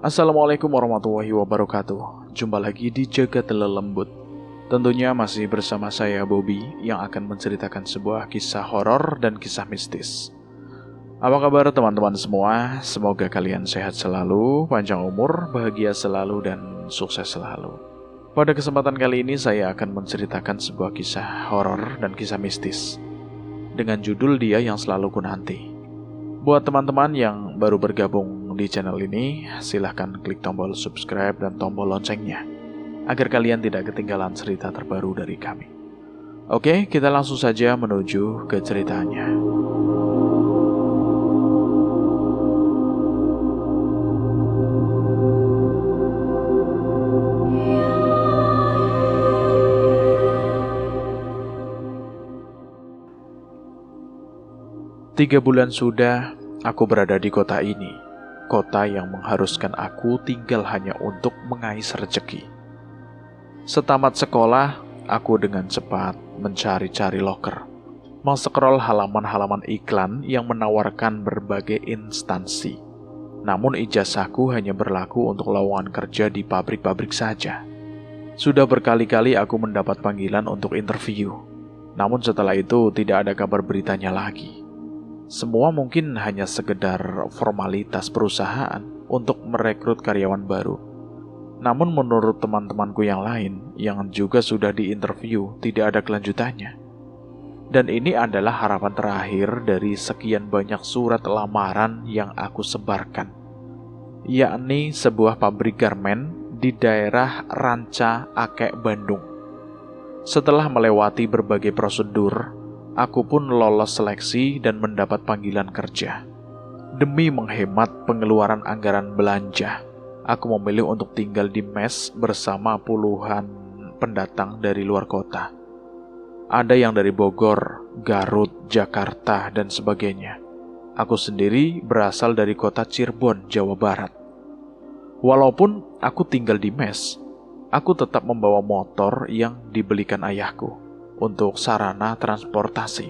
Assalamualaikum warahmatullahi wabarakatuh. Jumpa lagi di Jagat Lelembut. Tentunya masih bersama saya Bobby yang akan menceritakan sebuah kisah horor dan kisah mistis. Apa kabar teman-teman semua? Semoga kalian sehat selalu, panjang umur, bahagia selalu, dan sukses selalu. Pada kesempatan kali ini saya akan menceritakan sebuah kisah horor dan kisah mistis dengan judul Dia Yang Selalu Kunanti. Buat teman-teman yang baru bergabung di channel ini, silahkan klik tombol subscribe dan tombol loncengnya agar kalian tidak ketinggalan cerita terbaru dari kami. Oke, kita langsung saja menuju ke ceritanya. Tiga bulan sudah aku berada di kota ini, kota yang mengharuskan aku tinggal hanya untuk mengais rezeki. Setamat sekolah, aku dengan cepat mencari-cari loker, meng-scroll halaman-halaman iklan yang menawarkan berbagai instansi. Namun ijazahku hanya berlaku untuk lowongan kerja di pabrik-pabrik saja. Sudah berkali-kali aku mendapat panggilan untuk interview, namun setelah itu tidak ada kabar beritanya lagi. Semua mungkin hanya sekedar formalitas perusahaan untuk merekrut karyawan baru. Namun menurut teman-temanku yang lain yang juga sudah diinterview, tidak ada kelanjutannya. Dan ini adalah harapan terakhir dari sekian banyak surat lamaran yang aku sebarkan, yakni sebuah pabrik garmen di daerah Ranca Akek, Bandung. Setelah melewati berbagai prosedur, aku pun lolos seleksi dan mendapat panggilan kerja. Demi menghemat pengeluaran anggaran belanja, aku memilih untuk tinggal di mes bersama puluhan pendatang dari luar kota. Ada yang dari Bogor, Garut, Jakarta, dan sebagainya. Aku sendiri berasal dari kota Cirebon, Jawa Barat. Walaupun aku tinggal di mes, aku tetap membawa motor yang dibelikan ayahku untuk sarana transportasi.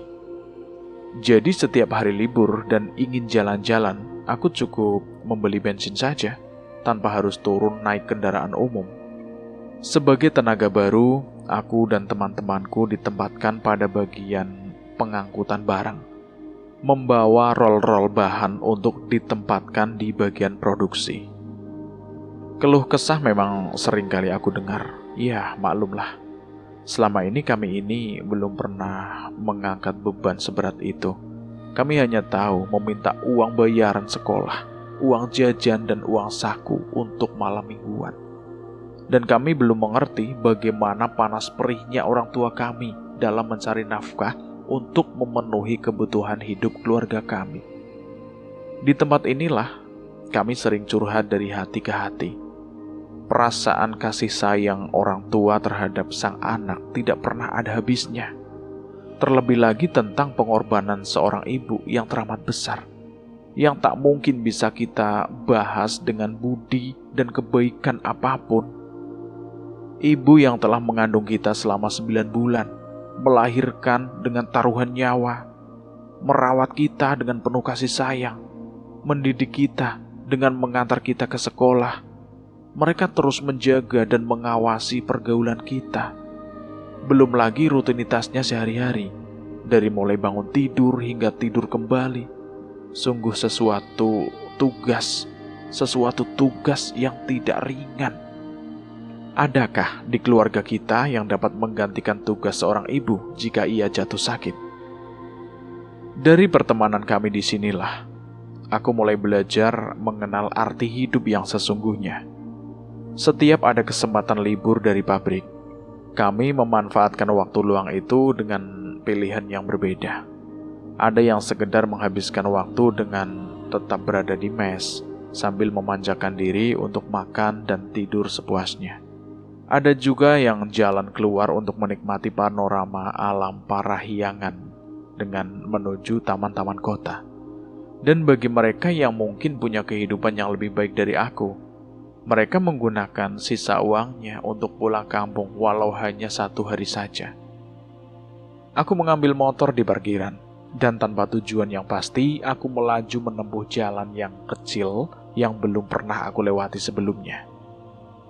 Jadi setiap hari libur dan ingin jalan-jalan, aku cukup membeli bensin saja, tanpa harus turun naik kendaraan umum. Sebagai tenaga baru, aku dan teman-temanku ditempatkan pada bagian pengangkutan barang, membawa rol-rol bahan untuk ditempatkan di bagian produksi. Keluh kesah memang sering kali aku dengar. Ya, maklumlah. Selama ini kami belum pernah mengangkat beban seberat itu. Kami hanya tahu meminta uang bayaran sekolah, uang jajan, dan uang saku untuk malam mingguan. Dan kami belum mengerti bagaimana panas perihnya orang tua kami dalam mencari nafkah untuk memenuhi kebutuhan hidup keluarga kami. Di tempat inilah kami sering curhat dari hati ke hati. Perasaan kasih sayang orang tua terhadap sang anak tidak pernah ada habisnya. Terlebih lagi tentang pengorbanan seorang ibu yang teramat besar, yang tak mungkin bisa kita bahas dengan budi dan kebaikan apapun. Ibu yang telah mengandung kita selama 9 bulan, melahirkan dengan taruhan nyawa, merawat kita dengan penuh kasih sayang, mendidik kita dengan mengantar kita ke sekolah. Mereka terus menjaga dan mengawasi pergaulan kita. Belum lagi rutinitasnya sehari-hari, dari mulai bangun tidur hingga tidur kembali. Sungguh sesuatu tugas yang tidak ringan. Adakah di keluarga kita yang dapat menggantikan tugas seorang ibu jika ia jatuh sakit? Dari pertemanan kami di sinilah, aku mulai belajar mengenal arti hidup yang sesungguhnya. Setiap ada kesempatan libur dari pabrik, kami memanfaatkan waktu luang itu dengan pilihan yang berbeda. Ada yang sekedar menghabiskan waktu dengan tetap berada di mes, sambil memanjakan diri untuk makan dan tidur sepuasnya. Ada juga yang jalan keluar untuk menikmati panorama alam Parahyangan dengan menuju taman-taman kota. Dan bagi mereka yang mungkin punya kehidupan yang lebih baik dari aku, mereka menggunakan sisa uangnya untuk pulang kampung walau hanya 1 hari saja. Aku mengambil motor di parkiran, dan tanpa tujuan yang pasti, aku melaju menempuh jalan yang kecil yang belum pernah aku lewati sebelumnya.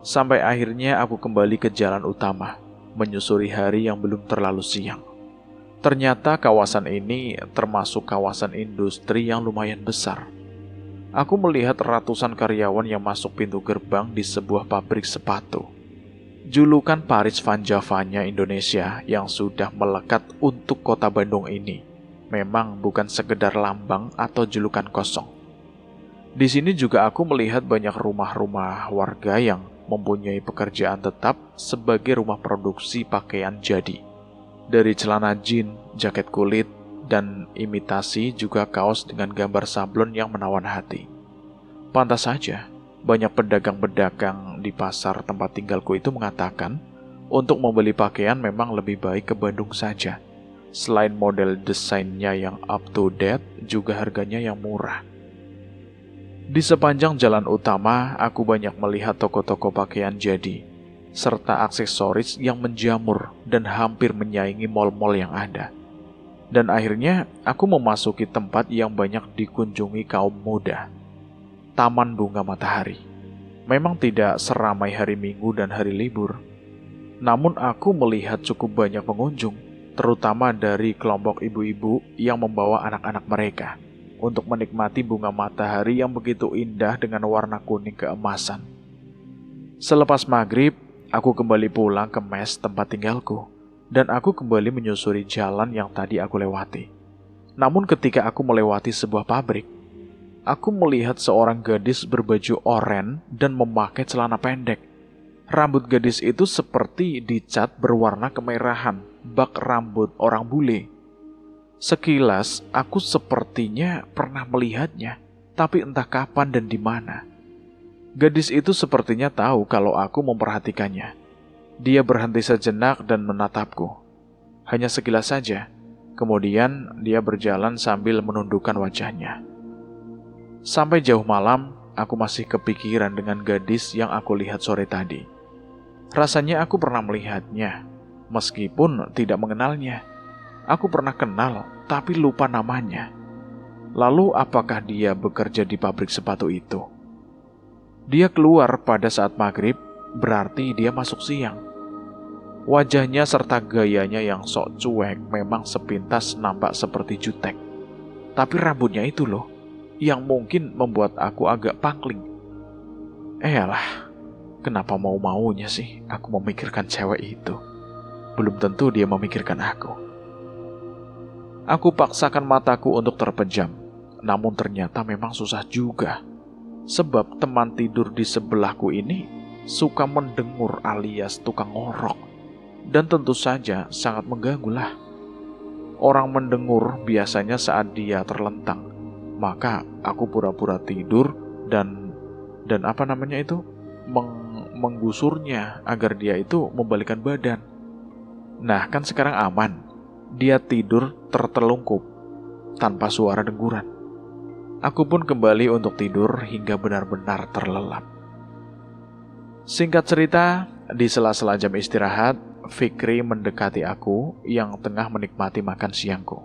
Sampai akhirnya aku kembali ke jalan utama, menyusuri hari yang belum terlalu siang. Ternyata kawasan ini termasuk kawasan industri yang lumayan besar. Aku melihat ratusan karyawan yang masuk pintu gerbang di sebuah pabrik sepatu. Julukan Paris Van Javanya Indonesia yang sudah melekat untuk kota Bandung ini memang bukan sekedar lambang atau julukan kosong. Di sini juga aku melihat banyak rumah-rumah warga yang mempunyai pekerjaan tetap sebagai rumah produksi pakaian jadi. Dari celana jeans, jaket kulit, dan imitasi juga kaos dengan gambar sablon yang menawan hati. Pantas saja, banyak pedagang-pedagang di pasar tempat tinggalku itu mengatakan untuk membeli pakaian memang lebih baik ke Bandung saja. Selain model desainnya yang up to date, juga harganya yang murah. Di sepanjang jalan utama, aku banyak melihat toko-toko pakaian jadi, serta aksesoris yang menjamur dan hampir menyaingi mal-mal yang ada. Dan akhirnya, aku memasuki tempat yang banyak dikunjungi kaum muda. Taman Bunga Matahari. Memang tidak seramai hari Minggu dan hari libur. Namun aku melihat cukup banyak pengunjung, terutama dari kelompok ibu-ibu yang membawa anak-anak mereka untuk menikmati bunga matahari yang begitu indah dengan warna kuning keemasan. Selepas maghrib, aku kembali pulang ke mes tempat tinggalku, dan aku kembali menyusuri jalan yang tadi aku lewati. Namun ketika aku melewati sebuah pabrik, aku melihat seorang gadis berbaju oranye dan memakai celana pendek. Rambut gadis itu seperti dicat berwarna kemerahan, bak rambut orang bule. Sekilas, aku sepertinya pernah melihatnya, tapi entah kapan dan di mana. Gadis itu sepertinya tahu kalau aku memperhatikannya. Dia berhenti sejenak dan menatapku. Hanya sekilas saja, kemudian dia berjalan sambil menundukkan wajahnya. Sampai jauh malam, aku masih kepikiran dengan gadis yang aku lihat sore tadi. Rasanya aku pernah melihatnya, meskipun tidak mengenalnya. Aku pernah kenal, tapi lupa namanya. Lalu apakah dia bekerja di pabrik sepatu itu? Dia keluar pada saat maghrib, berarti dia masuk siang. Wajahnya serta gayanya yang sok cuek memang sepintas nampak seperti jutek. Tapi rambutnya itu loh, yang mungkin membuat aku agak pangling. Eyalah, kenapa mau-maunya sih aku memikirkan cewek itu? Belum tentu dia memikirkan aku. Aku paksakan mataku untuk terpejam, namun ternyata memang susah juga. Sebab teman tidur di sebelahku ini suka mendengur alias tukang ngorok. Dan tentu saja sangat mengganggulah. Orang mendengur biasanya saat dia terlentang. Maka aku pura-pura tidur dan menggusurnya agar dia itu membalikkan badan. Nah, kan sekarang aman. Dia tidur tertelungkup tanpa suara dengguran. Aku pun kembali untuk tidur hingga benar-benar terlelap. Singkat cerita, di sela-sela jam istirahat, Fikri mendekati aku yang tengah menikmati makan siangku.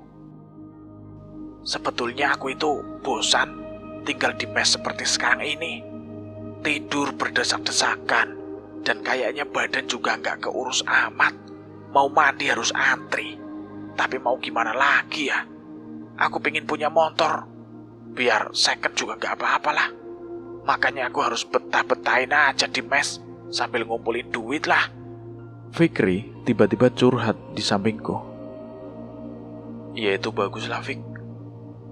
Sebetulnya aku itu bosan tinggal di mes seperti sekarang ini. Tidur berdesak-desakan dan kayaknya badan juga nggak keurus amat. Mau mandi harus antri. Tapi mau gimana lagi ya? Aku pengen punya motor. Biar second juga nggak apa-apa lah. Makanya aku harus betah-betahin aja di mes sambil ngumpulin duit lah. Fikri tiba-tiba curhat di sampingku. Ya itu bagus lah, Fik.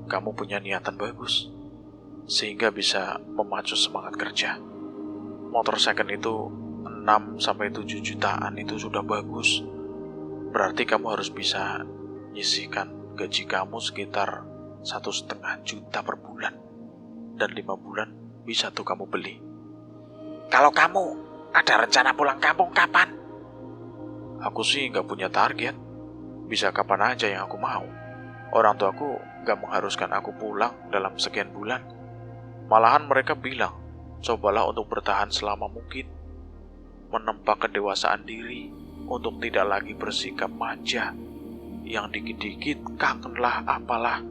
Kamu punya niatan bagus, sehingga bisa memacu semangat kerja. Motor second itu 6-7 jutaan itu sudah bagus. Berarti kamu harus bisa nyisihkan gaji kamu sekitar 1,5 juta per bulan. Dan 5 bulan bisa tuh kamu beli. Kalau kamu ada rencana pulang kampung kapan? Aku sih gak punya target. Bisa kapan aja yang aku mau. Orang tuaku gak mengharuskan aku pulang dalam sekian bulan. Malahan mereka bilang, cobalah untuk bertahan selama mungkin. Menempa kedewasaan diri untuk tidak lagi bersikap manja. Yang dikit-dikit kangen lah apalah.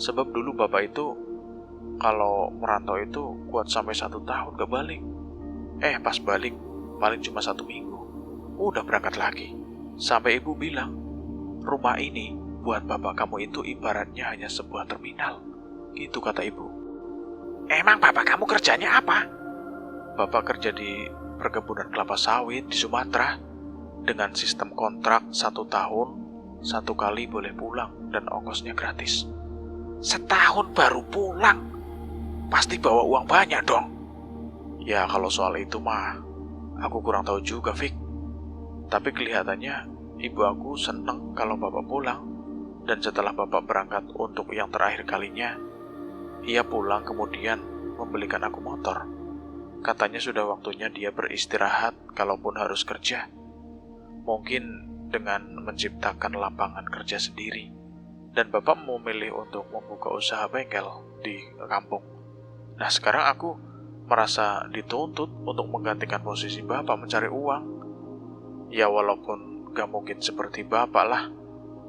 Sebab dulu bapak itu kalau merantau itu kuat sampai 1 tahun gak balik. Pas balik paling cuma 1 minggu. Udah berangkat lagi. Sampai ibu bilang, rumah ini buat bapak kamu itu ibaratnya hanya sebuah terminal. Gitu kata ibu. Emang bapak kamu kerjanya apa? Bapak kerja di perkebunan kelapa sawit di Sumatera. Dengan sistem kontrak 1 tahun, 1 kali boleh pulang dan ongkosnya gratis. Setahun baru pulang? Pasti bawa uang banyak dong. Ya kalau soal itu mah, aku kurang tahu juga, Fik. Tapi kelihatannya ibu aku seneng kalau bapak pulang. Dan setelah bapak berangkat untuk yang terakhir kalinya, ia pulang kemudian membelikan aku motor. Katanya sudah waktunya dia beristirahat kalaupun harus kerja. Mungkin dengan menciptakan lapangan kerja sendiri. Dan bapak memilih untuk membuka usaha bengkel di kampung. Nah sekarang aku merasa dituntut untuk menggantikan posisi bapak mencari uang. Ya walaupun gak mungkin seperti bapak lah,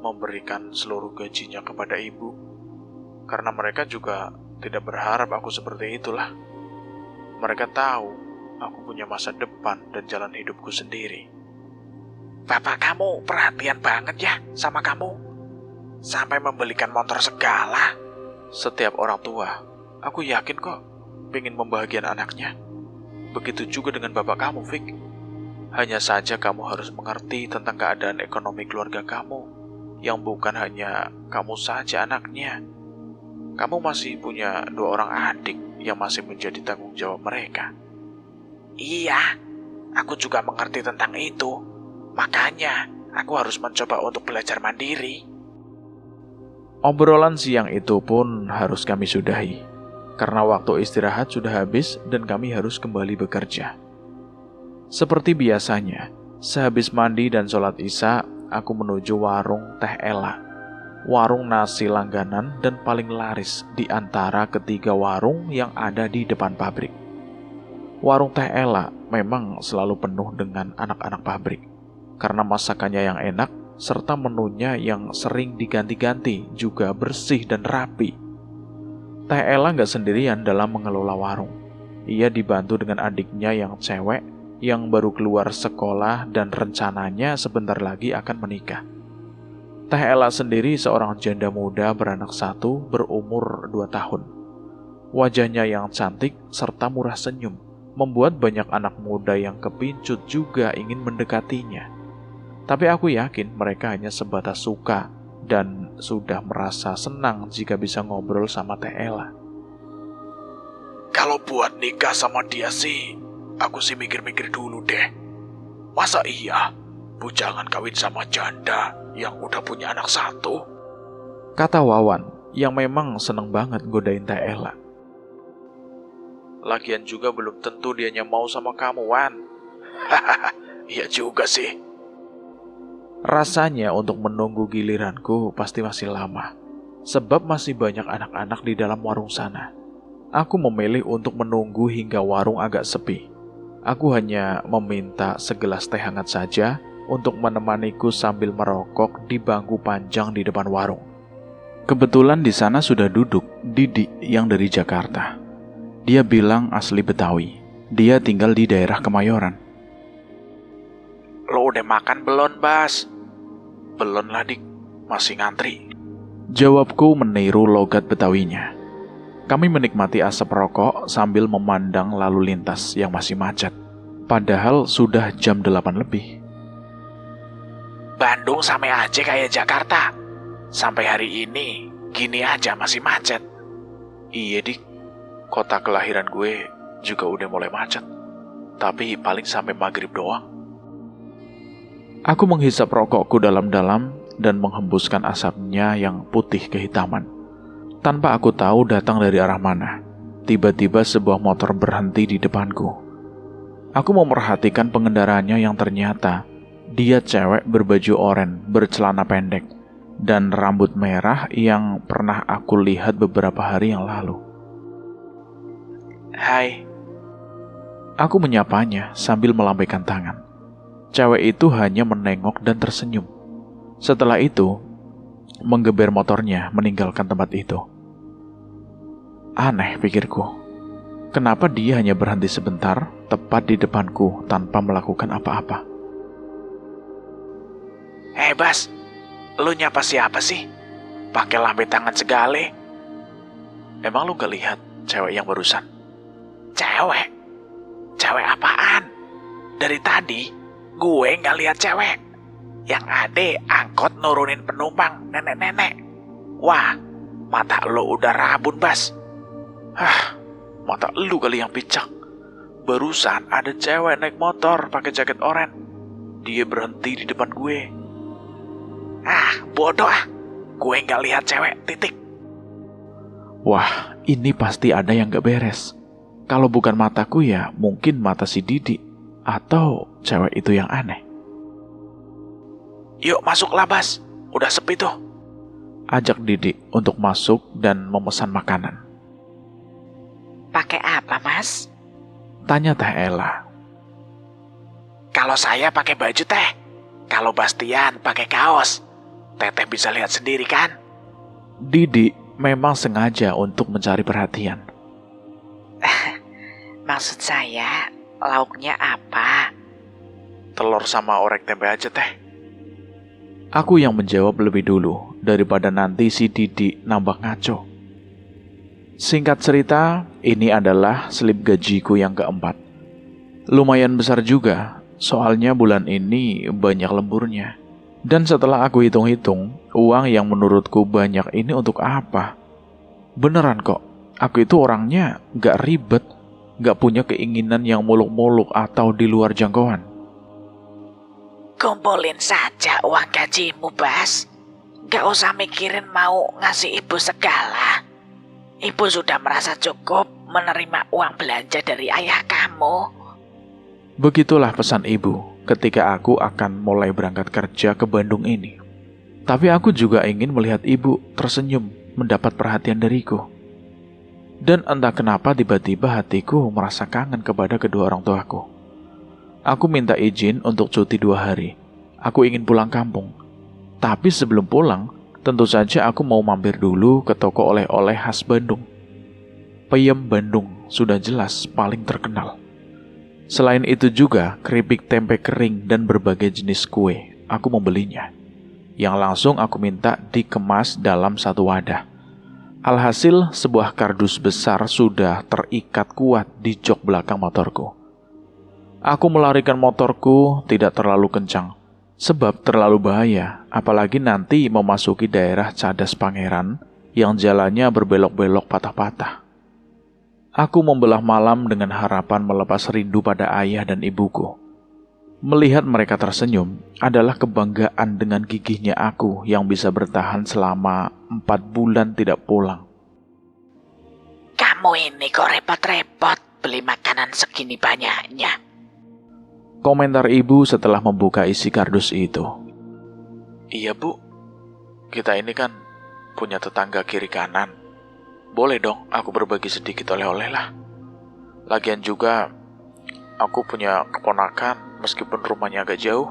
memberikan seluruh gajinya kepada ibu. Karena mereka juga tidak berharap aku seperti itulah. Mereka tahu aku punya masa depan dan jalan hidupku sendiri. Bapak kamu perhatian banget ya sama kamu. Sampai membelikan motor segala. Setiap orang tua, aku yakin kok pengen membahagiakan anaknya. Begitu juga dengan bapak kamu, Fik. Hanya saja kamu harus mengerti tentang keadaan ekonomi keluarga kamu, yang bukan hanya kamu saja anaknya. Kamu masih punya 2 orang adik yang masih menjadi tanggung jawab mereka. Iya, aku juga mengerti tentang itu. Makanya, aku harus mencoba untuk belajar mandiri. Obrolan siang itu pun harus kami sudahi, karena waktu istirahat sudah habis dan kami harus kembali bekerja. Seperti biasanya, sehabis mandi dan sholat isya, aku menuju warung Teh Ela. Warung nasi langganan dan paling laris di antara ketiga warung yang ada di depan pabrik. Warung Teh Ela memang selalu penuh dengan anak-anak pabrik, karena masakannya yang enak, serta menunya yang sering diganti-ganti juga bersih dan rapi. Teh Ela gak sendirian dalam mengelola warung. Ia dibantu dengan adiknya yang cewek, yang baru keluar sekolah dan rencananya sebentar lagi akan menikah. Teh Ela sendiri seorang janda muda beranak 1 berumur 2 tahun. Wajahnya yang cantik serta murah senyum, membuat banyak anak muda yang kepincut juga ingin mendekatinya. Tapi aku yakin mereka hanya sebatas suka dan sudah merasa senang jika bisa ngobrol sama Teh Ela. Kalau buat nikah sama dia sih, aku sih mikir-mikir dulu deh. Masa iya, bujangan kawin sama janda yang udah punya anak 1? Kata Wawan, yang memang seneng banget godain Teh Ela. Lagian juga belum tentu dianya mau sama kamu, Wan. Hahaha, iya juga sih. Rasanya untuk menunggu giliranku pasti masih lama, sebab masih banyak anak-anak di dalam warung sana. Aku memilih untuk menunggu hingga warung agak sepi. Aku hanya meminta segelas teh hangat saja untuk menemaniku sambil merokok di bangku panjang di depan warung. Kebetulan di sana sudah duduk Didi yang dari Jakarta. Dia bilang asli Betawi. Dia tinggal di daerah Kemayoran. Lo udah makan belum, Bas? Belum lah, Dik. Masih ngantri. Jawabku meniru logat Betawinya. Kami menikmati asap rokok sambil memandang lalu lintas yang masih macet. Padahal sudah jam 8 lebih. Bandung sama aja kayak Jakarta. Sampai hari ini, gini aja masih macet. Iya, Dik. Kota kelahiran gue juga udah mulai macet. Tapi paling sampai maghrib doang. Aku menghisap rokokku dalam-dalam dan menghembuskan asapnya yang putih kehitaman. Tanpa aku tahu datang dari arah mana, tiba-tiba sebuah motor berhenti di depanku. Aku memerhatikan pengendaranya yang ternyata dia cewek berbaju oranye, bercelana pendek, dan rambut merah yang pernah aku lihat beberapa hari yang lalu. Hai. Aku menyapanya sambil melambaikan tangan. Cewek itu hanya menengok dan tersenyum. Setelah itu, menggeber motornya meninggalkan tempat itu. Aneh, pikirku. Kenapa dia hanya berhenti sebentar, tepat di depanku, tanpa melakukan apa-apa? Hei Bas, lu nyapa siapa sih? Pakai lambe tangan segale. Emang lu gak lihat cewek yang barusan? Cewek? Cewek apaan? Dari tadi gue gak lihat cewek. Yang ada angkot nurunin penumpang nenek-nenek. Wah, mata lu udah rabun, Bas. Mata lu kali yang picak. Barusan ada cewek naik motor pakai jaket oranye. Dia berhenti di depan gue. Bodoh ah. Gue gak lihat cewek, titik. Wah, ini pasti ada yang gak beres. Kalau bukan mataku ya mungkin mata si Didi. Atau cewek itu yang aneh. Yuk masuklah Bas, udah sepi tuh. Ajak Didi untuk masuk dan memesan makanan. Pakai apa, Mas? Tanya Teh Ella. Kalau saya pakai baju Teh. Kalau Bastian pakai kaos. Teteh bisa lihat sendiri kan? Didi memang sengaja untuk mencari perhatian. Maksud saya, lauknya apa? Telur sama orek tempe aja Teh. Aku yang menjawab lebih dulu daripada nanti si Didi nambah ngaco. Singkat cerita, ini adalah slip gajiku yang keempat. Lumayan besar juga, soalnya bulan ini banyak lemburnya. Dan setelah aku hitung-hitung, uang yang menurutku banyak ini untuk apa? Beneran kok, aku itu orangnya gak ribet, gak punya keinginan yang muluk-muluk atau di luar jangkauan. Kumpulin saja uang gajimu, Bas. Gak usah mikirin mau ngasih ibu segala. Ibu sudah merasa cukup menerima uang belanja dari ayah kamu. Begitulah pesan ibu ketika aku akan mulai berangkat kerja ke Bandung ini. Tapi aku juga ingin melihat ibu tersenyum mendapat perhatian dariku. Dan entah kenapa tiba-tiba hatiku merasa kangen kepada kedua orang tuaku. Aku minta izin untuk cuti 2 hari. Aku ingin pulang kampung. Tapi sebelum pulang, tentu saja aku mau mampir dulu ke toko oleh-oleh khas Bandung. Peyem Bandung sudah jelas paling terkenal. Selain itu juga keripik tempe kering dan berbagai jenis kue, aku membelinya. Yang langsung aku minta dikemas dalam satu wadah. Alhasil sebuah kardus besar sudah terikat kuat di jok belakang motorku. Aku melarikan motorku tidak terlalu kencang, sebab terlalu bahaya, apalagi nanti memasuki daerah Cadas Pangeran yang jalannya berbelok-belok patah-patah. Aku membelah malam dengan harapan melepas rindu pada ayah dan ibuku. Melihat mereka tersenyum adalah kebanggaan dengan gigihnya aku yang bisa bertahan selama 4 bulan tidak pulang. Kamu ini kok repot-repot beli makanan segini banyaknya. Komentar ibu setelah membuka isi kardus itu. Iya Bu, kita ini kan punya tetangga kiri kanan. Boleh dong aku berbagi sedikit oleh-oleh lah. Lagian juga aku punya keponakan meskipun rumahnya agak jauh.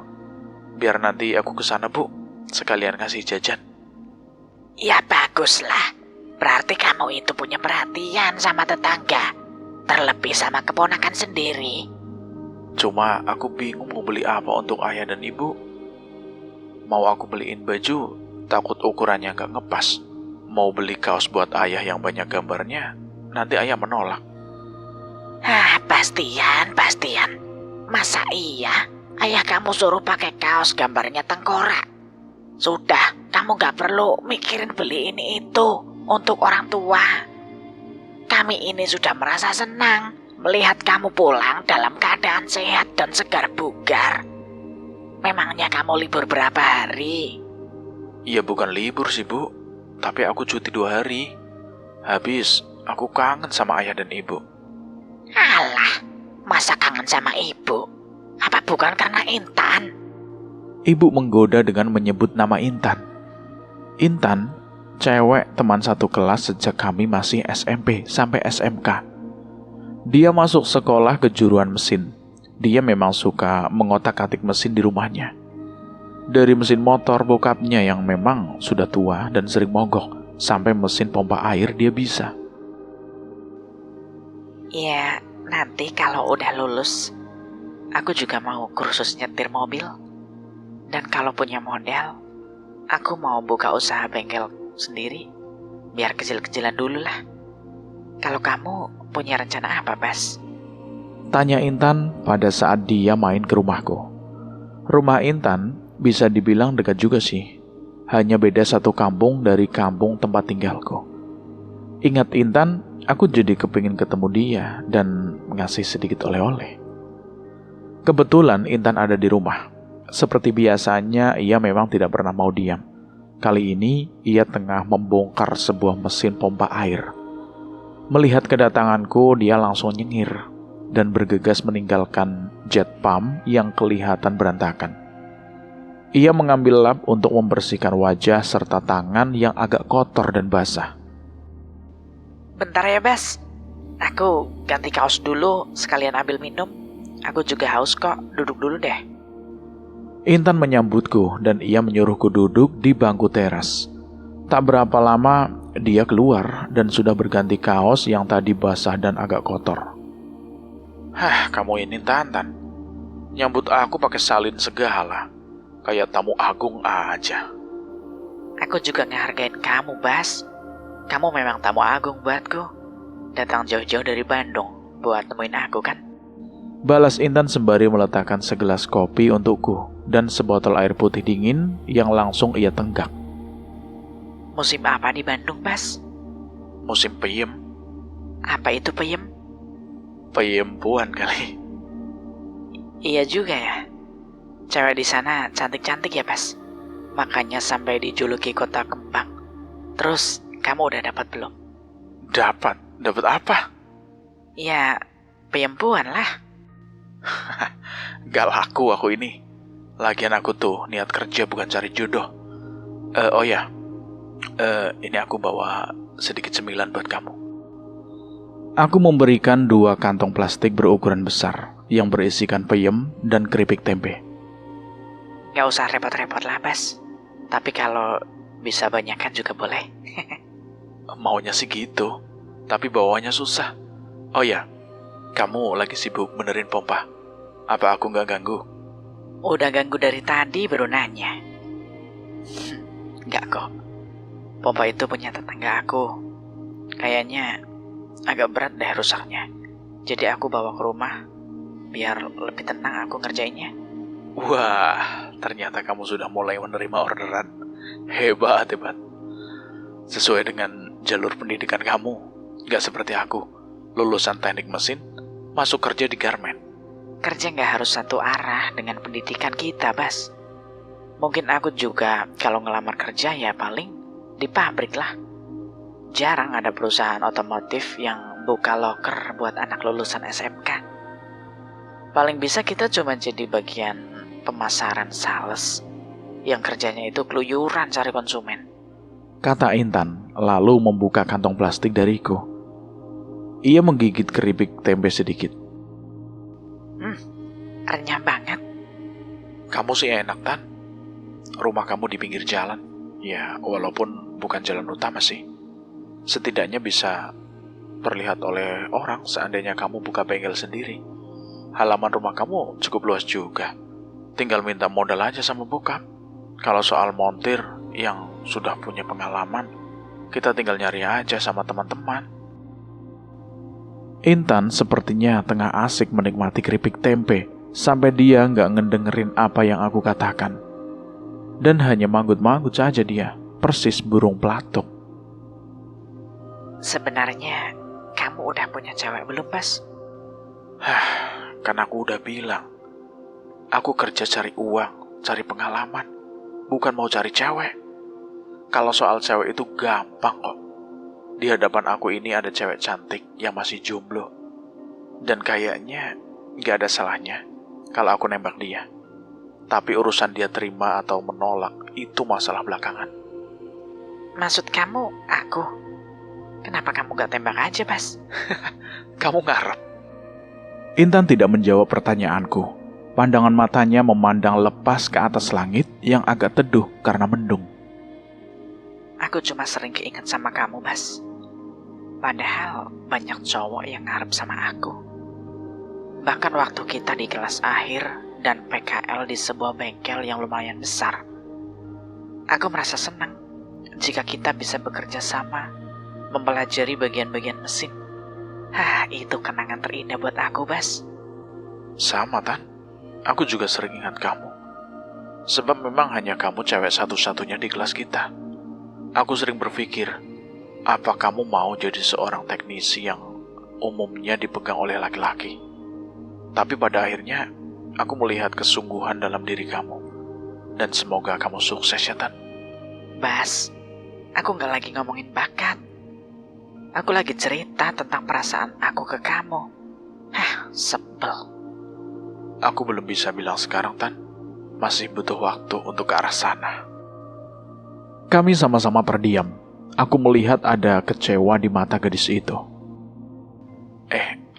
Biar nanti aku ke sana Bu, sekalian kasih jajan. Ya baguslah. Berarti kamu itu punya perhatian sama tetangga. Terlebih sama keponakan sendiri. Cuma aku bingung mau beli apa untuk ayah dan ibu. Mau aku beliin baju, takut ukurannya gak ngepas. Mau beli kaos buat ayah yang banyak gambarnya, nanti ayah menolak. Bastian. Masa iya ayah kamu suruh pakai kaos gambarnya tengkorak? Sudah, kamu gak perlu mikirin beli ini itu untuk orang tua. Kami ini sudah merasa senang melihat kamu pulang dalam keadaan sehat dan segar bugar. Memangnya kamu libur berapa hari? Iya bukan libur sih Bu, tapi aku cuti 2 hari. Habis, aku kangen sama ayah dan ibu. Alah, masa kangen sama ibu? Apa bukan karena Intan? Ibu menggoda dengan menyebut nama Intan. Intan, cewek teman satu kelas sejak kami masih SMP sampai SMK. Dia masuk sekolah kejuruan mesin. Dia memang suka mengotak-atik mesin di rumahnya. Dari mesin motor bokapnya yang memang sudah tua dan sering mogok, sampai mesin pompa air dia bisa. Ya, nanti kalau udah lulus, aku juga mau kursus nyetir mobil. Dan kalau punya modal, aku mau buka usaha bengkel sendiri, biar kecil-kecilan dulu lah. Kalau kamu punya rencana apa, Bas? Tanya Intan pada saat dia main ke rumahku. Rumah Intan bisa dibilang dekat juga sih. Hanya beda satu kampung dari kampung tempat tinggalku. Ingat Intan, aku jadi kepingin ketemu dia dan ngasih sedikit oleh-oleh. Kebetulan Intan ada di rumah. Seperti biasanya, ia memang tidak pernah mau diam. Kali ini, ia tengah membongkar sebuah mesin pompa air. Melihat kedatanganku, dia langsung nyengir dan bergegas meninggalkan jet pump yang kelihatan berantakan. Ia mengambil lap untuk membersihkan wajah serta tangan yang agak kotor dan basah. Bentar ya, Bas. Aku ganti kaos dulu, sekalian ambil minum. Aku juga haus kok, duduk dulu deh. Intan menyambutku dan ia menyuruhku duduk di bangku teras. Tak berapa lama, dia keluar dan sudah berganti kaos yang tadi basah dan agak kotor. Kamu ini Tantan. Nyambut aku pakai salin segala. Kayak tamu agung aja. Aku juga ngehargain kamu, Bas. Kamu memang tamu agung buatku. Datang jauh-jauh dari Bandung buat nemuin aku kan? Balas Intan sembari meletakkan segelas kopi untukku dan sebotol air putih dingin yang langsung ia tenggak. Musim apa di Bandung, Bas? Musim peyem. Apa itu peyem? Peyempuan kali. Iya juga ya. Cewek di sana cantik-cantik ya, Bas. Makanya sampai dijuluki kota kembang. Terus, kamu udah dapat belum? Dapat apa? Ya, peyempuan lah. Gak laku aku ini. Lagian aku tuh niat kerja bukan cari jodoh. Ini aku bawa sedikit cemilan buat kamu. Aku memberikan 2 kantong plastik berukuran besar yang berisikan peyem dan keripik tempe. Gak usah repot-repot lah, Bas. Tapi kalau bisa banyakkan juga boleh. Maunya sih gitu, tapi bawanya susah. Oh ya, kamu lagi sibuk benerin pompa. Apa aku gak ganggu? Udah ganggu dari tadi baru nanya. Gak kok. Pompa itu punya tetangga aku. Kayaknya agak berat deh rusaknya. Jadi aku bawa ke rumah biar lebih tenang aku ngerjainnya. Wah, ternyata kamu sudah mulai menerima orderan. Hebat. Sesuai dengan jalur pendidikan kamu. Gak seperti aku, lulusan teknik mesin, masuk kerja di garmen. Kerja gak harus satu arah dengan pendidikan kita, Bas. Mungkin aku juga kalau ngelamar kerja ya paling di pabrik lah. Jarang ada perusahaan otomotif yang buka loker buat anak lulusan SMK. Paling bisa kita cuma jadi bagian pemasaran sales yang kerjanya itu keluyuran cari konsumen. Kata Intan, lalu membuka kantong plastik dariku. Ia menggigit keripik tempe sedikit. Renyah banget. Kamu sih enak, Tan. Rumah kamu di pinggir jalan. Ya, walaupun bukan jalan utama sih. Setidaknya bisa terlihat oleh orang seandainya kamu buka bengkel sendiri. Halaman rumah kamu cukup luas juga. Tinggal minta modal aja sama bokap. Kalau soal montir yang sudah punya pengalaman, kita tinggal nyari aja sama teman-teman. Intan sepertinya tengah asik menikmati keripik tempe sampai dia nggak ngedengerin apa yang aku katakan. Dan hanya manggut-manggut saja dia, persis burung pelatuk. Sebenarnya kamu udah punya cewek belum, Bas? Kan aku udah bilang, aku kerja cari uang, cari pengalaman, bukan mau cari cewek. Kalau soal cewek itu gampang kok. Di hadapan aku ini ada cewek cantik yang masih jomblo. Dan kayaknya gak ada salahnya kalau aku nembak dia. Tapi urusan dia terima atau menolak itu masalah belakangan. Maksud kamu aku? Kenapa kamu gak tembak aja, Bas? Kamu ngarep. Intan tidak menjawab pertanyaanku. Pandangan matanya memandang lepas ke atas langit yang agak teduh karena mendung. Aku cuma sering keinget sama kamu, Bas. Padahal banyak cowok yang ngarep sama aku. Bahkan waktu kita di kelas akhir dan PKL di sebuah bengkel yang lumayan besar, aku merasa senang jika kita bisa bekerja sama, mempelajari bagian-bagian mesin. Itu kenangan terindah buat aku, Bas. Sama, Tan. Aku juga sering ingat kamu. Sebab memang hanya kamu cewek satu-satunya di kelas kita. Aku sering berpikir, apa kamu mau jadi seorang teknisi yang umumnya dipegang oleh laki-laki? Tapi pada akhirnya, aku melihat kesungguhan dalam diri kamu. Dan semoga kamu sukses ya, Tan. Bas, aku gak lagi ngomongin bakat. Aku lagi cerita tentang perasaan aku ke kamu. Sebel. Aku belum bisa bilang sekarang, Tan. Masih butuh waktu untuk ke arah sana. Kami sama-sama terdiam. Aku melihat ada kecewa di mata gadis itu.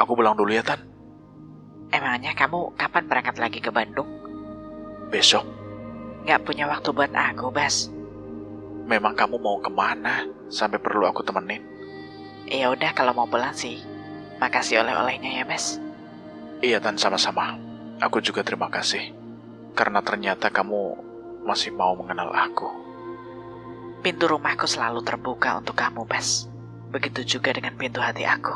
Aku pulang dulu ya, Tan. Emangnya kamu kapan berangkat lagi ke Bandung? Besok. Gak punya waktu buat aku, Bas. Memang kamu mau kemana sampai perlu aku temenin? Ya udah kalau mau pulang sih. Makasih oleh-olehnya ya, Bas. Iya, Tan, sama-sama. Aku juga terima kasih. Karena ternyata kamu masih mau mengenal aku. Pintu rumahku selalu terbuka untuk kamu, Bas. Begitu juga dengan pintu hati aku.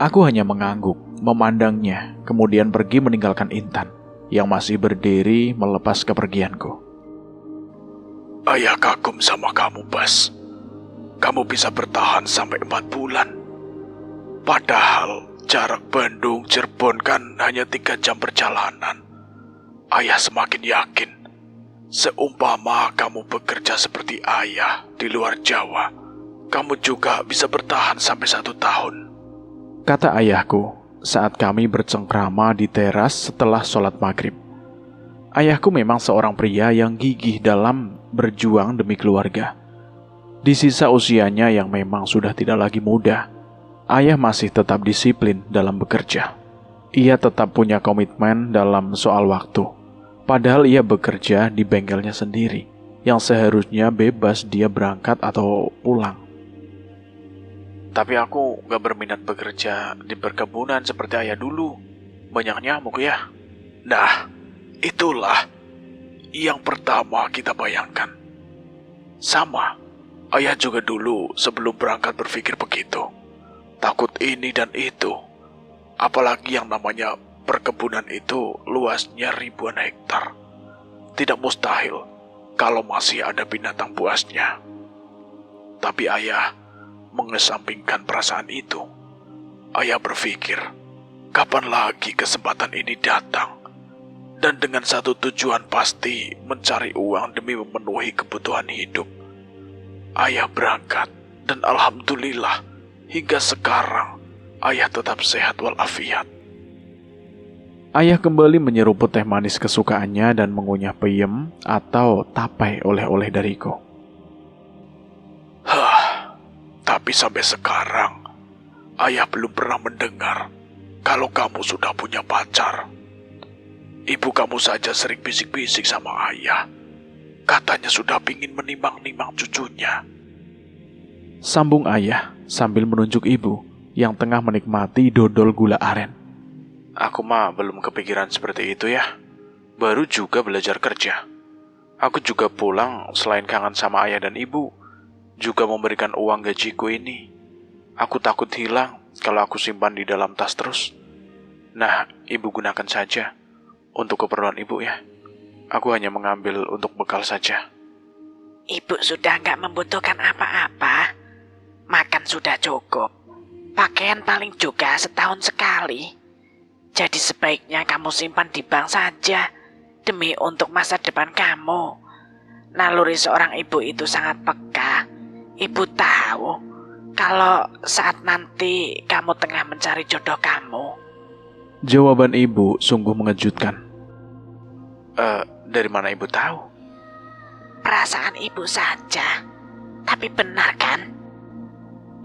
Aku hanya mengangguk, memandangnya, kemudian pergi meninggalkan Intan, yang masih berdiri melepas kepergianku. Ayah kagum sama kamu, Bas. Kamu bisa bertahan sampai 4 bulan. Padahal jarak Bandung Cirebon kan hanya 3 jam perjalanan. Ayah semakin yakin, seumpama kamu bekerja seperti ayah di luar Jawa, kamu juga bisa bertahan sampai 1 tahun. Kata ayahku saat kami bercengkrama di teras setelah sholat maghrib. Ayahku memang seorang pria yang gigih dalam berjuang demi keluarga. Di sisa usianya yang memang sudah tidak lagi muda, ayah masih tetap disiplin dalam bekerja. Ia tetap punya komitmen dalam soal waktu. Padahal ia bekerja di bengkelnya sendiri, yang seharusnya bebas dia berangkat atau pulang. Tapi aku gak berminat bekerja di perkebunan seperti ayah dulu. Banyak nyamuk ya. Nah, itulah yang pertama kita bayangkan. Sama, ayah juga dulu sebelum berangkat berpikir begitu. Takut ini dan itu. Apalagi yang namanya perkebunan itu luasnya ribuan hektar. Tidak mustahil kalau masih ada binatang buasnya. Tapi ayah mengesampingkan perasaan itu. Ayah berpikir, kapan lagi kesempatan ini datang? Dan dengan satu tujuan pasti, mencari uang demi memenuhi kebutuhan hidup. Ayah berangkat, dan alhamdulillah, hingga sekarang, ayah tetap sehat walafiat. Ayah kembali menyeruput teh manis kesukaannya dan mengunyah peyem atau tapai oleh-oleh dariku. Tapi sampai sekarang, ayah belum pernah mendengar kalau kamu sudah punya pacar. Ibu kamu saja sering bisik-bisik sama ayah. Katanya sudah pingin menimang-nimang cucunya. Sambung ayah sambil menunjuk ibu yang tengah menikmati dodol gula aren. Aku mah belum kepikiran seperti itu ya. Baru juga belajar kerja. Aku juga pulang selain kangen sama ayah dan ibu, juga memberikan uang gajiku ini. Aku takut hilang kalau aku simpan di dalam tas terus. Nah, ibu gunakan saja untuk keperluan ibu ya. Aku hanya mengambil untuk bekal saja. Ibu sudah gak membutuhkan apa-apa. Makan sudah cukup. Pakaian paling juga setahun sekali. Jadi sebaiknya kamu simpan di bank saja, demi untuk masa depan kamu. Naluri seorang ibu itu sangat peka. Ibu tahu kalau saat nanti kamu tengah mencari jodoh kamu. Jawaban ibu sungguh mengejutkan. Dari mana ibu tahu? Perasaan ibu saja. Tapi benar kan?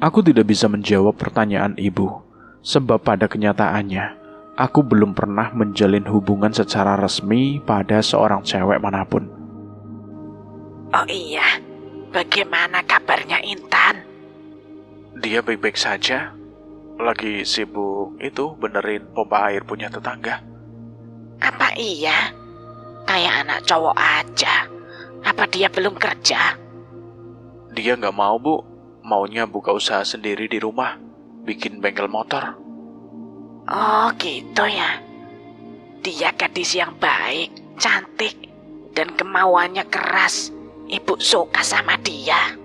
Aku tidak bisa menjawab pertanyaan ibu, sebab pada kenyataannya, aku belum pernah menjalin hubungan secara resmi pada seorang cewek manapun. Oh iya, bagaimana kabarnya Intan? Dia baik-baik saja. Lagi sibuk itu benerin pompa air punya tetangga. Apa iya? Kayak anak cowok aja. Apa dia belum kerja? Dia nggak mau, Bu. Maunya buka usaha sendiri di rumah. Bikin bengkel motor. Oh gitu ya. Dia gadis yang baik, cantik, dan kemauannya keras. Ibu suka sama dia.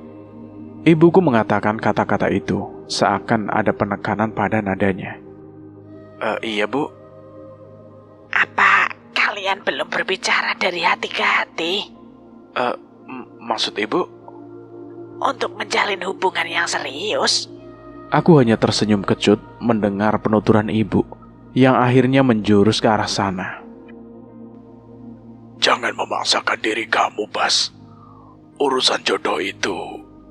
Ibuku mengatakan kata-kata itu seakan ada penekanan pada nadanya. Iya, Bu. Apa kalian belum berbicara dari hati ke hati? Maksud Ibu? Untuk menjalin hubungan yang serius? Aku hanya tersenyum kecut mendengar penuturan ibu yang akhirnya menjurus ke arah sana. Jangan memaksakan diri kamu, Bas. Urusan jodoh itu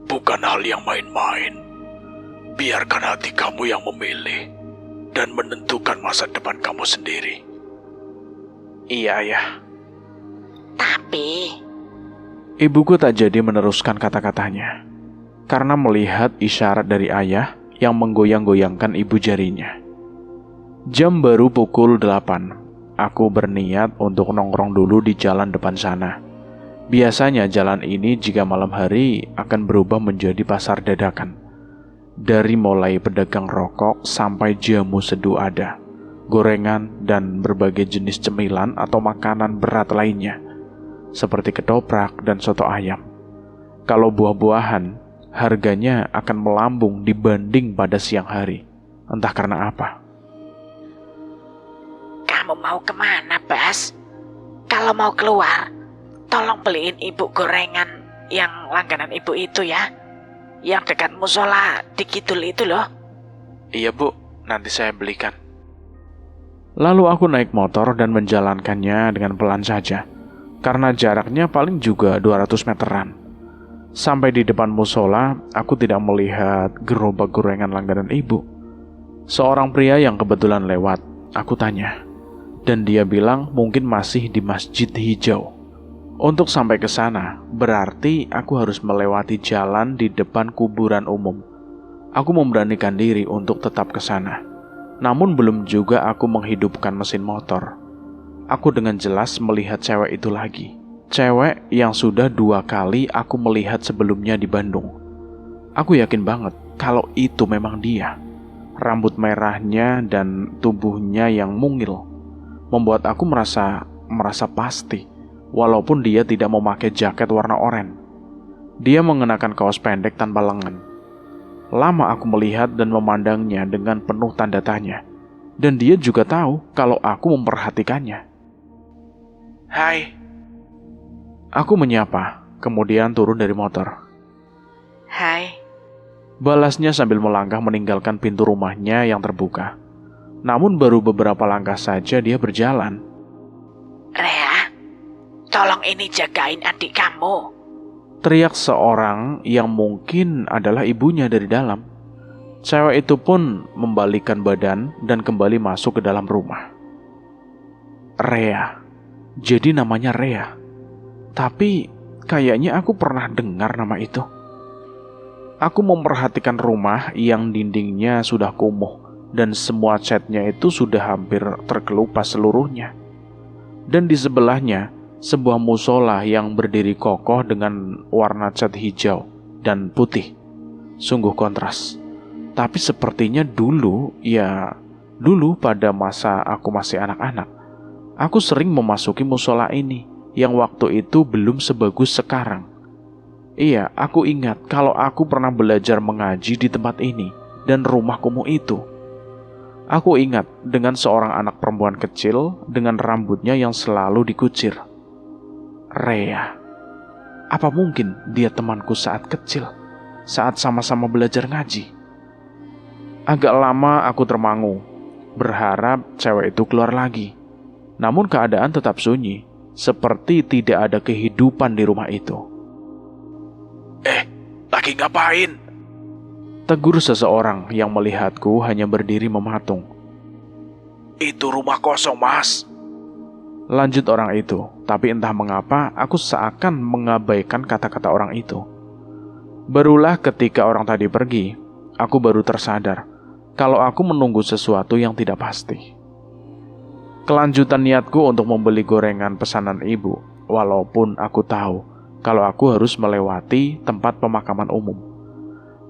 bukan hal yang main-main. Biarkan hati kamu yang memilih dan menentukan masa depan kamu sendiri. Iya, Ayah. Tapi Ibuku tak jadi meneruskan kata-katanya karena melihat isyarat dari ayah yang menggoyang-goyangkan ibu jarinya. Jam baru pukul 8. Aku berniat untuk nongkrong dulu di jalan depan sana. Biasanya jalan ini jika malam hari akan berubah menjadi pasar dadakan. Dari mulai pedagang rokok sampai jamu seduh ada, gorengan dan berbagai jenis cemilan atau makanan berat lainnya, seperti ketoprak dan soto ayam. Kalau buah-buahan, harganya akan melambung dibanding pada siang hari. Entah karena apa. kamu mau kemana, Bas? Kalau mau keluar, tolong beliin ibu gorengan yang langganan ibu itu ya. Yang dekat musola di Kidul itu loh. Iya, Bu. Nanti saya belikan. Lalu aku naik motor dan menjalankannya dengan pelan saja, karena jaraknya paling juga 200 meteran. Sampai di depan musola, aku tidak melihat gerobak gorengan langganan ibu. Seorang pria yang kebetulan lewat, aku tanya. Dan dia bilang mungkin masih di Masjid Hijau. Untuk sampai ke sana, berarti aku harus melewati jalan di depan kuburan umum. Aku memberanikan diri untuk tetap ke sana. Namun belum juga aku menghidupkan mesin motor. Aku dengan jelas melihat cewek itu lagi. Cewek yang sudah 2 kali aku melihat sebelumnya di Bandung. Aku yakin banget kalau itu memang dia. Rambut merahnya dan tubuhnya yang mungil membuat aku merasa pasti, walaupun dia tidak memakai jaket warna oranye. Dia mengenakan kaos pendek tanpa lengan. Lama aku melihat dan memandangnya dengan penuh tanda tanya. Dan dia juga tahu kalau aku memperhatikannya. Hai. Aku menyapa, kemudian turun dari motor. Hai. Balasnya sambil melangkah meninggalkan pintu rumahnya yang terbuka. Namun baru beberapa langkah saja dia berjalan. Rea, tolong ini jagain adik kamu. Teriak seorang yang mungkin adalah ibunya dari dalam. Cewek itu pun membalikkan badan dan kembali masuk ke dalam rumah. Rea. Jadi namanya Rea. Tapi kayaknya aku pernah dengar nama itu. Aku memperhatikan rumah yang dindingnya sudah kumuh dan semua catnya itu sudah hampir terkelupas seluruhnya. Dan di sebelahnya sebuah musola yang berdiri kokoh dengan warna cat hijau dan putih. Sungguh kontras. Tapi sepertinya dulu pada masa aku masih anak-anak, aku sering memasuki musola ini yang waktu itu belum sebagus sekarang. Iya, aku ingat kalau aku pernah belajar mengaji di tempat ini dan rumah kumuh itu. Aku ingat dengan seorang anak perempuan kecil dengan rambutnya yang selalu dikucir. Rea. Apa mungkin dia temanku saat kecil, saat sama-sama belajar ngaji? Agak lama aku termangu, berharap cewek itu keluar lagi. Namun keadaan tetap sunyi, seperti tidak ada kehidupan di rumah itu. Lagi ngapain? Tegur seseorang yang melihatku hanya berdiri mematung. Itu rumah kosong, Mas. Lanjut orang itu, tapi entah mengapa aku seakan mengabaikan kata-kata orang itu. Barulah ketika orang tadi pergi, aku baru tersadar kalau aku menunggu sesuatu yang tidak pasti. Kelanjutan niatku untuk membeli gorengan pesanan ibu, walaupun aku tahu kalau aku harus melewati tempat pemakaman umum.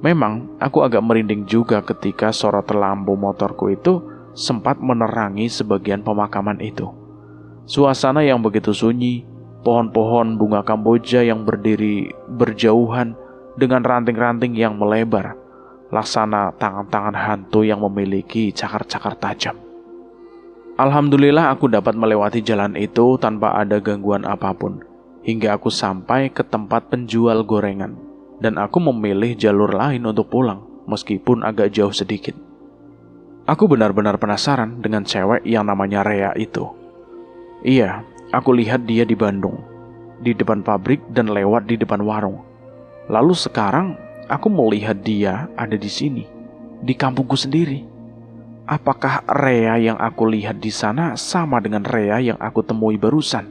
Memang aku agak merinding juga ketika sorot lampu motorku itu sempat menerangi sebagian pemakaman itu. Suasana yang begitu sunyi, pohon-pohon bunga Kamboja yang berdiri berjauhan dengan ranting-ranting yang melebar, laksana tangan-tangan hantu yang memiliki cakar-cakar tajam. Alhamdulillah aku dapat melewati jalan itu tanpa ada gangguan apapun, hingga aku sampai ke tempat penjual gorengan, dan aku memilih jalur lain untuk pulang, meskipun agak jauh sedikit. Aku benar-benar penasaran dengan cewek yang namanya Rea itu. Iya, aku lihat dia di Bandung, di depan pabrik dan lewat di depan warung. Lalu sekarang aku melihat dia ada di sini, di kampungku sendiri. Apakah Rea yang aku lihat di sana sama dengan Rea yang aku temui barusan?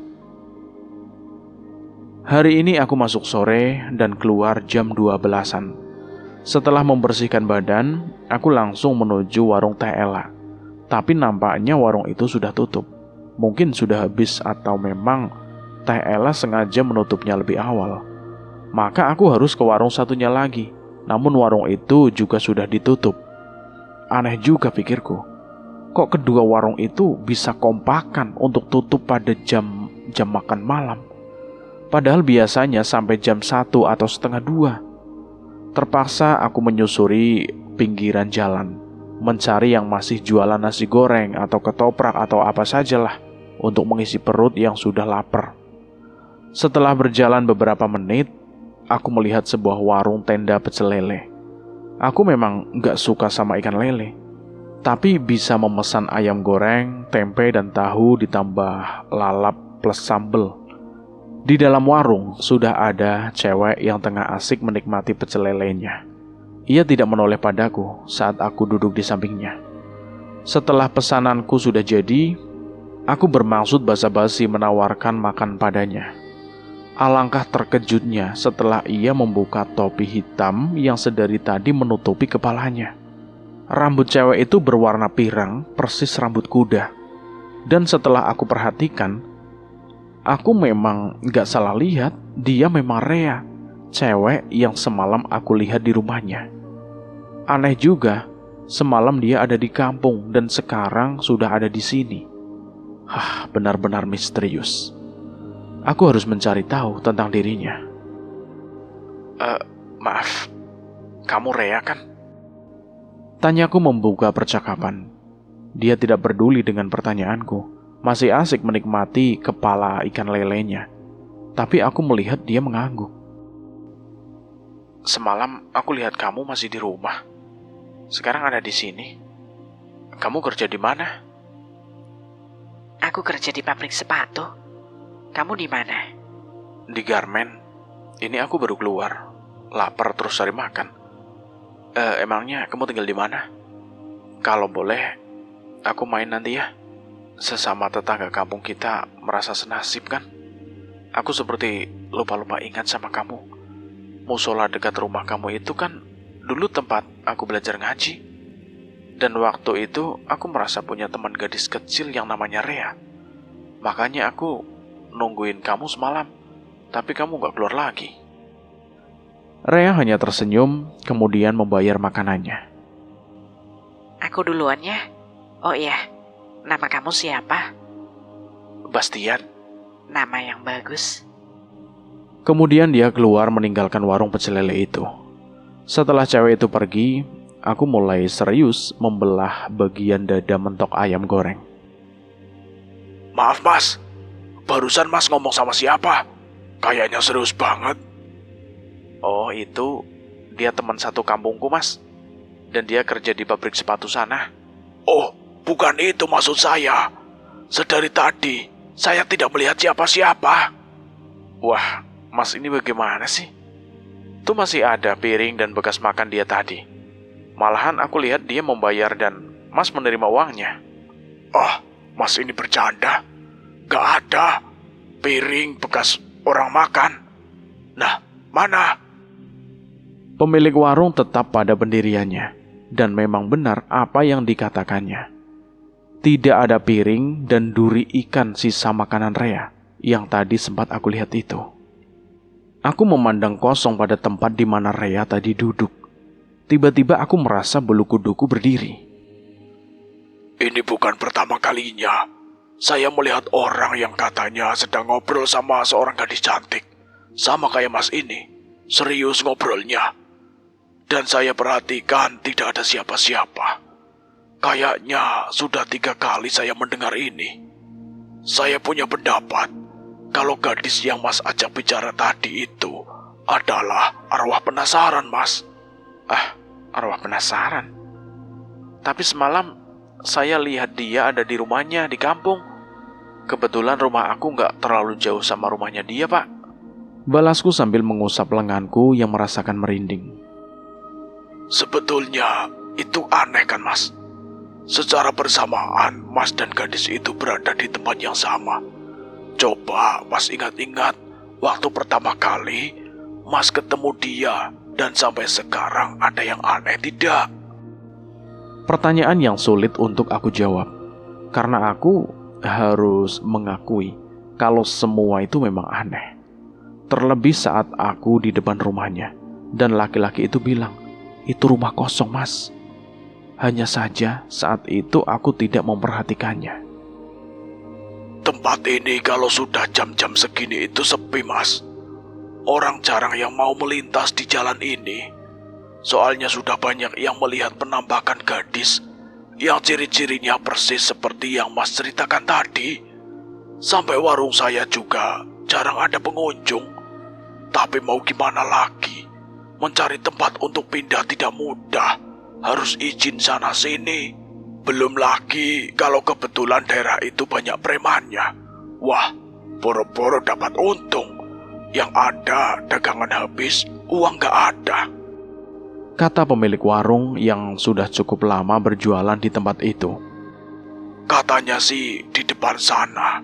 Hari ini aku masuk sore dan keluar jam 12-an. Setelah membersihkan badan, aku langsung menuju warung Teh Ella. Tapi nampaknya warung itu sudah tutup. Mungkin sudah habis atau memang Teh Ella sengaja menutupnya lebih awal. Maka aku harus ke warung satunya lagi. Namun warung itu juga sudah ditutup. Aneh juga pikirku. Kok kedua warung itu bisa kompakan untuk tutup pada jam makan malam? Padahal biasanya sampai jam 1 atau setengah 2. Terpaksa aku menyusuri pinggiran jalan, mencari yang masih jualan nasi goreng atau ketoprak atau apa sajalah untuk mengisi perut yang sudah lapar. Setelah berjalan beberapa menit, aku melihat sebuah warung tenda pecel lele. Aku memang gak suka sama ikan lele, tapi bisa memesan ayam goreng, tempe dan tahu ditambah lalap plus sambel. Di dalam warung sudah ada cewek yang tengah asik menikmati pecel lelenya. Ia tidak menoleh padaku saat aku duduk di sampingnya. Setelah pesananku sudah jadi, aku bermaksud basa-basi menawarkan makan padanya. Alangkah terkejutnya setelah ia membuka topi hitam yang sedari tadi menutupi kepalanya. Rambut cewek itu berwarna pirang, persis rambut kuda. Dan setelah aku perhatikan, aku memang gak salah lihat, dia memang Rea, cewek yang semalam aku lihat di rumahnya. Aneh juga, semalam dia ada di kampung dan sekarang sudah ada di sini. Benar-benar misterius. Aku harus mencari tahu tentang dirinya. Maaf, kamu Rea kan? Tanyaku membuka percakapan. Dia tidak peduli dengan pertanyaanku, masih asik menikmati kepala ikan lelenya. Tapi aku melihat dia mengangguk. Semalam aku lihat kamu masih di rumah. Sekarang ada di sini. Kamu kerja di mana? Aku kerja di pabrik sepatu. Kamu di mana? Di garmen. Ini aku baru keluar. Lapar terus cari makan. Emangnya kamu tinggal di mana? Kalau boleh, aku main nanti ya. Sesama tetangga kampung kita merasa senasib kan? Aku seperti lupa-lupa ingat sama kamu. Musola dekat rumah kamu itu kan dulu tempat aku belajar ngaji. Dan waktu itu aku merasa punya teman gadis kecil yang namanya Rea. Makanya aku nungguin kamu semalam, tapi kamu gak keluar lagi. Rea hanya tersenyum, kemudian membayar makanannya. Aku duluan ya. Oh iya, nama kamu siapa? Bastian. Nama yang bagus. Kemudian dia keluar meninggalkan warung pecel lele itu. Setelah cewek itu pergi, aku mulai serius membelah bagian dada mentok ayam goreng. Maaf mas, barusan mas ngomong sama siapa? Kayaknya serius banget. Oh itu, dia teman satu kampungku mas. Dan dia kerja di pabrik sepatu sana. Oh, bukan itu maksud saya. Sedari tadi, saya tidak melihat siapa-siapa. Wah, mas ini bagaimana sih? Tuh masih ada piring dan bekas makan dia tadi. Malahan aku lihat dia membayar dan mas menerima uangnya. Oh, mas ini bercanda. Gak ada piring bekas orang makan. Nah, mana? Pemilik warung tetap pada pendiriannya, dan memang benar apa yang dikatakannya. Tidak ada piring dan duri ikan sisa makanan Rea yang tadi sempat aku lihat itu. Aku memandang kosong pada tempat di mana Rea tadi duduk. Tiba-tiba aku merasa bulu kuduku berdiri. Ini bukan pertama kalinya saya melihat orang yang katanya sedang ngobrol sama seorang gadis cantik. Sama kayak Mas ini, serius ngobrolnya. Dan saya perhatikan tidak ada siapa-siapa. Kayaknya sudah 3 kali saya mendengar ini. Saya punya pendapat kalau gadis yang Mas ajak bicara tadi itu adalah arwah penasaran, Mas. Arwah penasaran. Tapi semalam saya lihat dia ada di rumahnya di kampung. Kebetulan rumah aku nggak terlalu jauh sama rumahnya dia, Pak. Balasku sambil mengusap lenganku yang merasakan merinding. Sebetulnya itu aneh kan, Mas? Secara bersamaan, Mas dan gadis itu berada di tempat yang sama. Coba Mas ingat-ingat, waktu pertama kali Mas ketemu dia, dan sampai sekarang ada yang aneh tidak? Pertanyaan yang sulit untuk aku jawab, karena aku harus mengakui kalau semua itu memang aneh. Terlebih saat aku di depan rumahnya, dan laki-laki itu bilang, "Itu rumah kosong, Mas." Hanya saja saat itu aku tidak memperhatikannya. Tempat ini kalau sudah jam-jam segini itu sepi, Mas. Orang jarang yang mau melintas di jalan ini. Soalnya sudah banyak yang melihat penampakan gadis yang ciri-cirinya persis seperti yang Mas ceritakan tadi. Sampai warung saya juga jarang ada pengunjung. Tapi mau gimana lagi? Mencari tempat untuk pindah tidak mudah. Harus izin sana-sini. Belum lagi kalau kebetulan daerah itu banyak premannya. Wah, boro-boro dapat untung. Yang ada dagangan habis, uang gak ada. Kata pemilik warung yang sudah cukup lama berjualan di tempat itu. Katanya sih di depan sana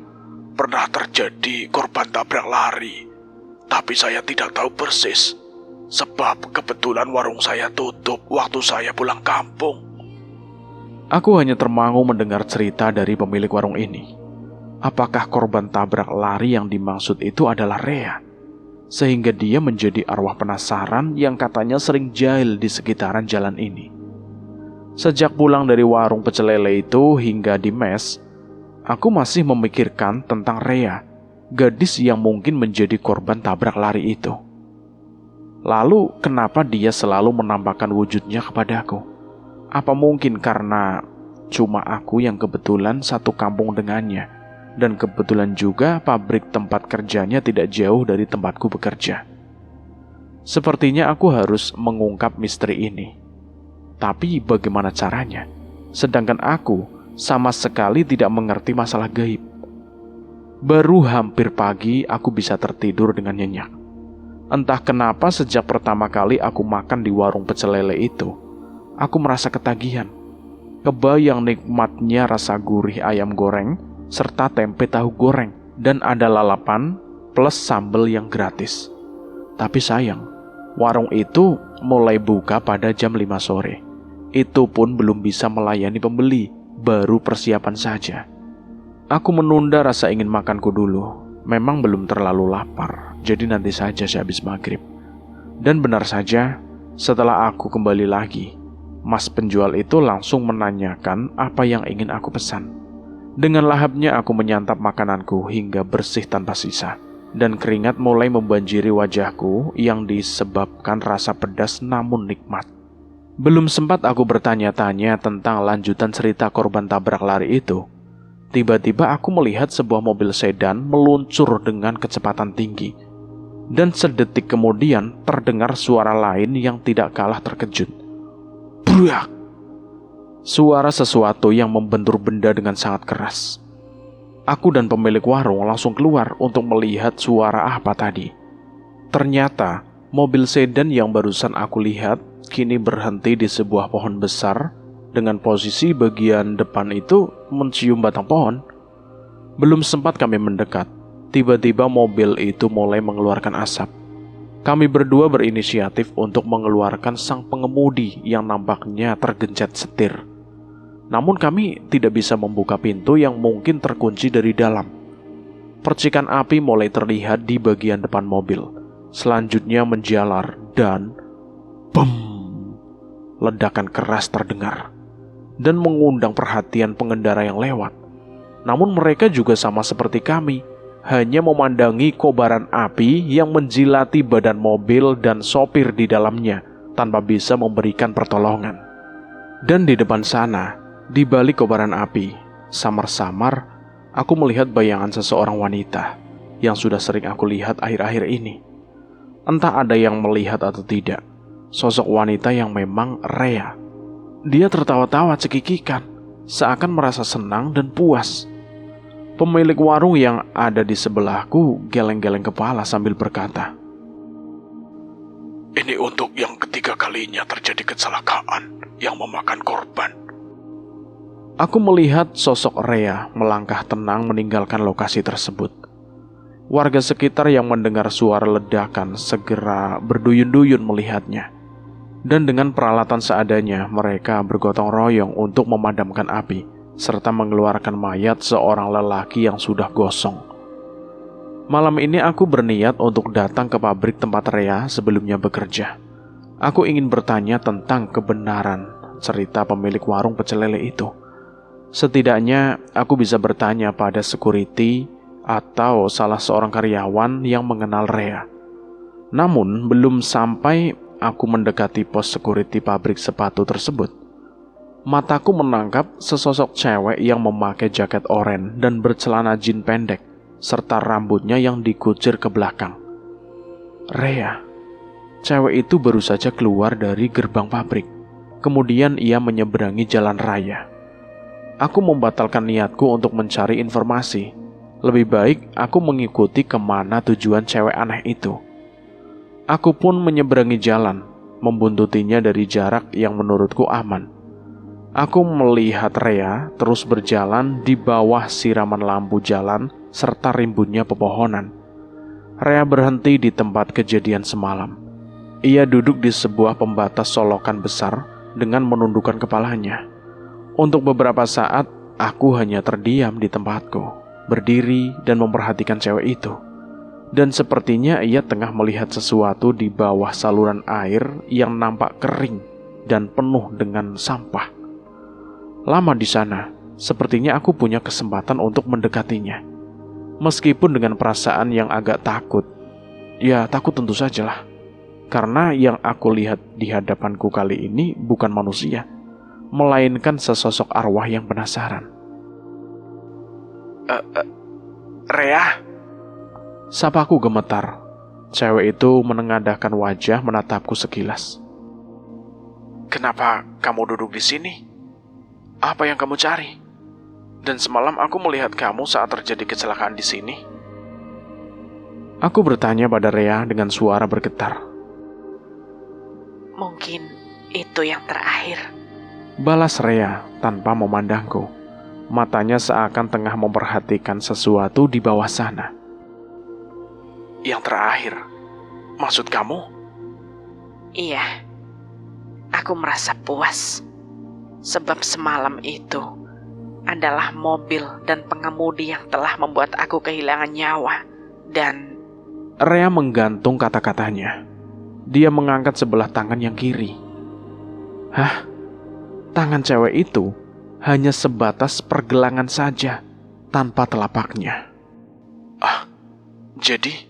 pernah terjadi korban tabrak lari. Tapi saya tidak tahu persis. Sebab kebetulan warung saya tutup waktu saya pulang kampung. Aku hanya termangu mendengar cerita dari pemilik warung ini. Apakah korban tabrak lari yang dimaksud itu adalah Rea? Sehingga dia menjadi arwah penasaran yang katanya sering jahil di sekitaran jalan ini. Sejak pulang dari warung pecel lele itu hingga di mes, aku masih memikirkan tentang Rea, gadis yang mungkin menjadi korban tabrak lari itu. Lalu kenapa dia selalu menampakkan wujudnya kepadaku? Apa mungkin karena cuma aku yang kebetulan satu kampung dengannya, dan kebetulan juga pabrik tempat kerjanya tidak jauh dari tempatku bekerja? Sepertinya aku harus mengungkap misteri ini. Tapi bagaimana caranya? Sedangkan aku sama sekali tidak mengerti masalah gaib. Baru hampir pagi aku bisa tertidur dengan nyenyak. Entah kenapa sejak pertama kali aku makan di warung pecel lele itu, aku merasa ketagihan. Kebayang nikmatnya rasa gurih ayam goreng, serta tempe tahu goreng, dan ada lalapan plus sambal yang gratis. Tapi sayang, warung itu mulai buka pada jam 5 sore. Itu pun belum bisa melayani pembeli, baru persiapan saja. Aku menunda rasa ingin makanku dulu. Memang belum terlalu lapar, jadi nanti saja sehabis maghrib. Dan benar saja, setelah aku kembali lagi, mas penjual itu langsung menanyakan apa yang ingin aku pesan. Dengan lahapnya aku menyantap makananku hingga bersih tanpa sisa, dan keringat mulai membanjiri wajahku yang disebabkan rasa pedas namun nikmat. Belum sempat aku bertanya-tanya tentang lanjutan cerita korban tabrak lari itu, tiba-tiba aku melihat sebuah mobil sedan meluncur dengan kecepatan tinggi. Dan sedetik kemudian terdengar suara lain yang tidak kalah terkejut. Bruak! Suara sesuatu yang membentur benda dengan sangat keras. Aku dan pemilik warung langsung keluar untuk melihat suara apa tadi. Ternyata mobil sedan yang barusan aku lihat kini berhenti di sebuah pohon besar dengan posisi bagian depan itu mencium batang pohon. Belum sempat kami mendekat, tiba-tiba mobil itu mulai mengeluarkan asap. Kami berdua berinisiatif untuk mengeluarkan sang pengemudi yang nampaknya tergencet setir. Namun kami tidak bisa membuka pintu yang mungkin terkunci dari dalam. Percikan api mulai terlihat di bagian depan mobil. Selanjutnya menjalar dan BEM! Ledakan keras terdengar dan mengundang perhatian pengendara yang lewat. Namun mereka juga sama seperti kami, hanya memandangi kobaran api yang menjilati badan mobil dan sopir di dalamnya tanpa bisa memberikan pertolongan. Dan di depan sana, di balik kobaran api, samar-samar aku melihat bayangan seseorang wanita yang sudah sering aku lihat akhir-akhir ini. Entah ada yang melihat atau tidak, sosok wanita yang memang Rea. Dia tertawa-tawa cekikikan, seakan merasa senang dan puas. Pemilik warung yang ada di sebelahku geleng-geleng kepala sambil berkata, "Ini untuk yang ketiga kalinya terjadi kecelakaan yang memakan korban." Aku melihat sosok Rea melangkah tenang meninggalkan lokasi tersebut. Warga sekitar yang mendengar suara ledakan segera berduyun-duyun melihatnya. Dan dengan peralatan seadanya, mereka bergotong royong untuk memadamkan api, serta mengeluarkan mayat seorang lelaki yang sudah gosong. Malam ini aku berniat untuk datang ke pabrik tempat Rea sebelumnya bekerja. Aku ingin bertanya tentang kebenaran cerita pemilik warung pecel lele itu. Setidaknya aku bisa bertanya pada security atau salah seorang karyawan yang mengenal Rea. Namun belum sampai aku mendekati pos security pabrik sepatu tersebut, mataku menangkap sesosok cewek yang memakai jaket oranye dan bercelana jeans pendek, serta rambutnya yang dikucir ke belakang. Rea. Cewek itu baru saja keluar dari gerbang pabrik. Kemudian ia menyeberangi jalan raya. Aku membatalkan niatku untuk mencari informasi. Lebih baik aku mengikuti kemana tujuan cewek aneh itu. Aku pun menyeberangi jalan, membuntutinya dari jarak yang menurutku aman. Aku melihat Rea terus berjalan di bawah siraman lampu jalan serta rimbunnya pepohonan. Rea berhenti di tempat kejadian semalam. Ia duduk di sebuah pembatas solokan besar dengan menundukkan kepalanya. Untuk beberapa saat, aku hanya terdiam di tempatku, berdiri dan memperhatikan cewek itu. Dan sepertinya ia tengah melihat sesuatu di bawah saluran air yang nampak kering dan penuh dengan sampah. Lama di sana, sepertinya aku punya kesempatan untuk mendekatinya. Meskipun dengan perasaan yang agak takut. Ya, takut tentu sajalah. Karena yang aku lihat di hadapanku kali ini bukan manusia, melainkan sesosok arwah yang penasaran. Rea? Sapaku gemetar. Cewek itu menengadahkan wajah menatapku sekilas. Kenapa kamu duduk di sini? Apa yang kamu cari? Dan semalam aku melihat kamu saat terjadi kecelakaan di sini. Aku bertanya pada Rea dengan suara bergetar. Mungkin itu yang terakhir, Balas Rea tanpa memandangku. Matanya seakan tengah memperhatikan sesuatu di bawah sana. Yang terakhir? Maksud kamu? Iya, aku merasa puas. Sebab semalam itu adalah mobil dan pengemudi yang telah membuat aku kehilangan nyawa. Dan Rea menggantung kata-katanya. Dia mengangkat sebelah tangan yang kiri. Hah? Tangan cewek itu hanya sebatas pergelangan saja, tanpa telapaknya. Jadi?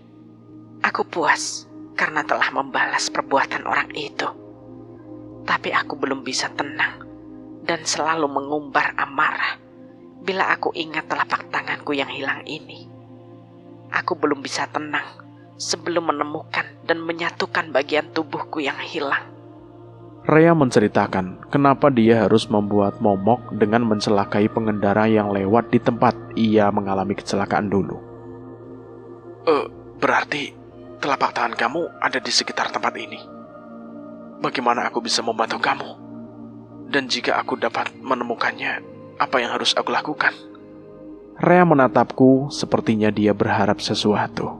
aku puas karena telah membalas perbuatan orang itu. Tapi aku belum bisa tenang dan selalu mengumbar amarah bila aku ingat telapak tanganku yang hilang ini. Aku belum bisa tenang sebelum menemukan dan menyatukan bagian tubuhku yang hilang. Rea menceritakan kenapa dia harus membuat momok dengan mencelakai pengendara yang lewat di tempat ia mengalami kecelakaan dulu. Berarti telapak tangan kamu ada di sekitar tempat ini. Bagaimana aku bisa membantu kamu? Dan jika aku dapat menemukannya, apa yang harus aku lakukan? Rea menatapku sepertinya dia berharap sesuatu.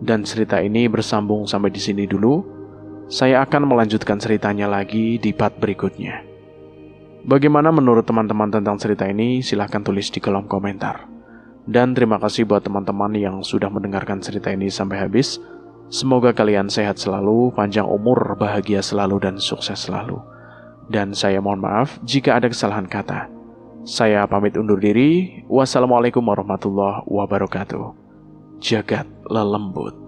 Dan cerita ini bersambung sampai di sini dulu. Saya akan melanjutkan ceritanya lagi di part berikutnya. Bagaimana menurut teman-teman tentang cerita ini? Silahkan tulis di kolom komentar. Dan terima kasih buat teman-teman yang sudah mendengarkan cerita ini sampai habis. Semoga kalian sehat selalu, panjang umur, bahagia selalu, dan sukses selalu. Dan saya mohon maaf jika ada kesalahan kata. Saya pamit undur diri. Wassalamualaikum warahmatullahi wabarakatuh. Jagat lelembut.